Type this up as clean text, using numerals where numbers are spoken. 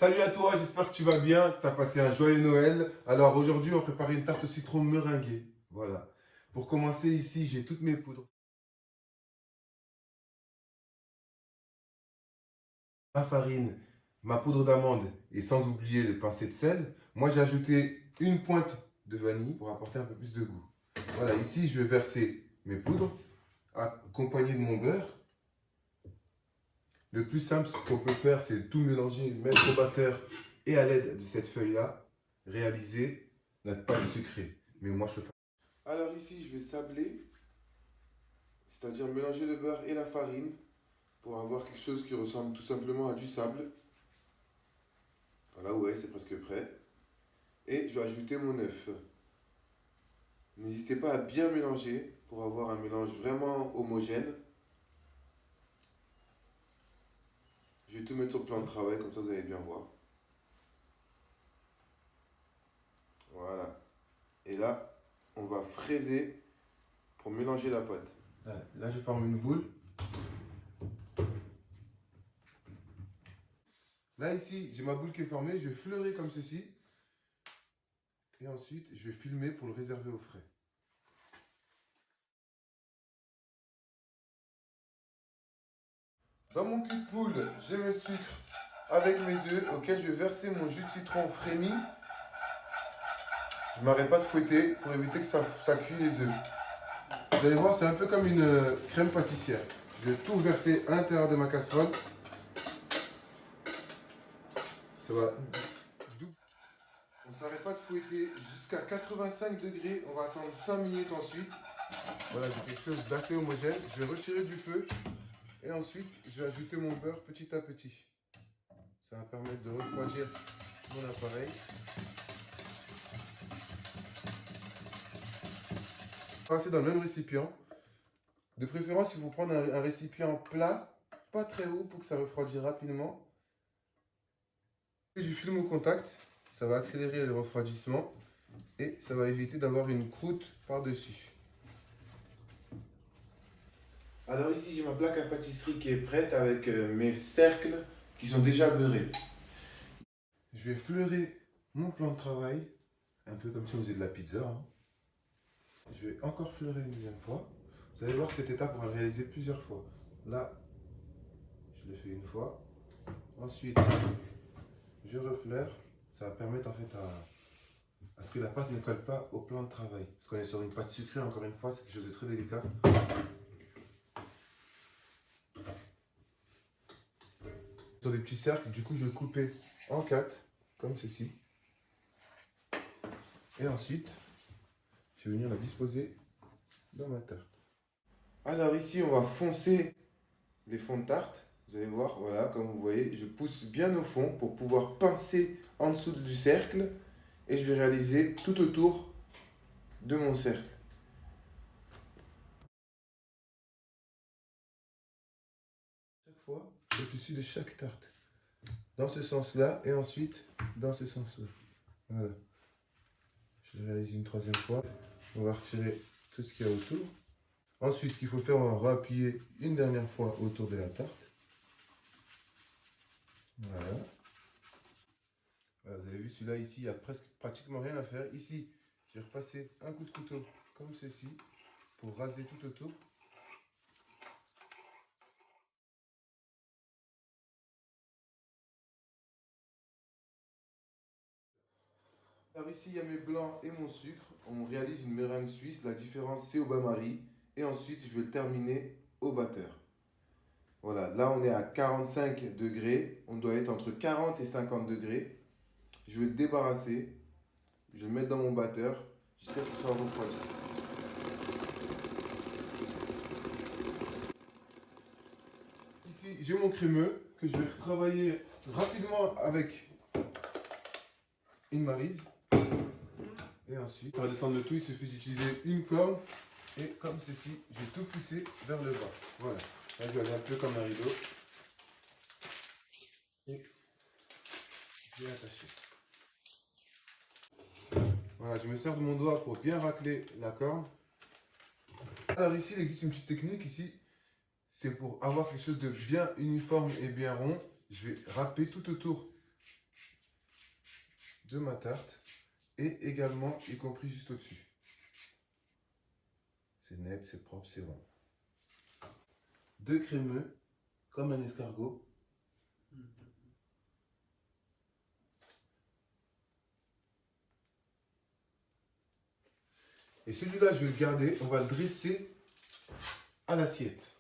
Salut à toi, j'espère que tu vas bien, que tu as passé un joyeux Noël. Alors aujourd'hui, on va préparer une tarte au citron meringuée. Voilà. Pour commencer, ici, j'ai toutes mes poudres. Ma farine, ma poudre d'amande et sans oublier les pincées de sel. Moi, j'ai ajouté une pointe de vanille pour apporter un peu plus de goût. Voilà, ici, je vais verser mes poudres accompagnées de mon beurre. Le plus simple, ce qu'on peut faire, c'est tout mélanger, mettre au batteur et à l'aide de cette feuille-là, réaliser notre pâte sucrée. Mais moi, je peux faire. Alors ici, je vais sabler, c'est-à-dire mélanger le beurre et la farine pour avoir quelque chose qui ressemble tout simplement à du sable. Voilà, ouais, c'est presque prêt. Et je vais ajouter mon œuf. N'hésitez pas à bien mélanger pour avoir un mélange vraiment homogène. Je vais tout mettre sur le plan de travail, comme ça vous allez bien voir. Voilà. Et là, on va fraiser pour mélanger la pâte. Là, je forme une boule. Là, ici, j'ai ma boule qui est formée. Je vais fleurer comme ceci. Et ensuite, je vais filmer pour le réserver au frais. Dans mon cul de poule, j'ai mon sucre avec mes œufs auquel je vais verser mon jus de citron frémi. Je ne m'arrête pas de fouetter pour éviter que ça cuise les œufs. Vous allez voir, c'est un peu comme une crème pâtissière. Je vais tout verser à l'intérieur de ma casserole. Ça va. On ne s'arrête pas de fouetter jusqu'à 85 degrés. On va attendre 5 minutes ensuite. Voilà, j'ai quelque chose d'assez homogène. Je vais retirer du feu. Et ensuite, je vais ajouter mon beurre petit à petit. Ça va permettre de refroidir mon appareil. Passer dans le même récipient. De préférence, il faut prendre un récipient plat, pas très haut pour que ça refroidisse rapidement. Du film au contact, ça va accélérer le refroidissement et ça va éviter d'avoir une croûte par-dessus. Alors ici, j'ai ma plaque à pâtisserie qui est prête avec mes cercles qui sont déjà beurrés. Je vais fleurer mon plan de travail, un peu comme si on faisait de la pizza. Je vais encore fleurer une deuxième fois. Vous allez voir que cette étape, on va le réaliser plusieurs fois. Là, je le fais une fois. Ensuite, je refleure. Ça va permettre en fait à ce que la pâte ne colle pas au plan de travail. Parce qu'on est sur une pâte sucrée, encore une fois, c'est quelque chose de très délicat. Sur des petits cercles, du coup, je vais couper en 4, comme ceci. Et ensuite, je vais venir la disposer dans ma tarte. Alors ici, on va foncer les fonds de tarte. Vous allez voir, voilà, comme vous voyez, je pousse bien au fond pour pouvoir pincer en dessous du cercle. Et je vais réaliser tout autour de mon cercle. Chaque fois, au-dessus de chaque tarte. Dans ce sens-là et ensuite dans ce sens-là. Voilà. Je le réalise une troisième fois. On va retirer tout ce qu'il y a autour. Ensuite, ce qu'il faut faire, on va appuyer une dernière fois autour de la tarte. Voilà. Voilà, vous avez vu celui-là ici, il n'y a presque pratiquement rien à faire. Ici, je vais repasser un coup de couteau comme ceci pour raser tout autour. Alors ici, il y a mes blancs et mon sucre. On réalise une meringue suisse. La différence, c'est au bain-marie. Et ensuite, je vais le terminer au batteur. Voilà, là, on est à 45 degrés. On doit être entre 40 et 50 degrés. Je vais le débarrasser. Je vais le mettre dans mon batteur jusqu'à ce qu'il soit refroidi. Ici, j'ai mon crémeux que je vais travailler rapidement avec une maryse. Et ensuite, pour descendre le tout, il suffit d'utiliser une corde. Et comme ceci, je vais tout pousser vers le bas. Voilà. Là, je vais aller un peu comme un rideau. Et je vais attacher. Voilà, je me sers de mon doigt pour bien racler la corde. Alors ici, il existe une petite technique ici. C'est pour avoir quelque chose de bien uniforme et bien rond. Je vais râper tout autour de ma tarte et également y compris juste au-dessus. C'est net, c'est propre, c'est bon. 2 crémeux, comme un escargot. Et celui-là, je vais le garder, on va le dresser à l'assiette.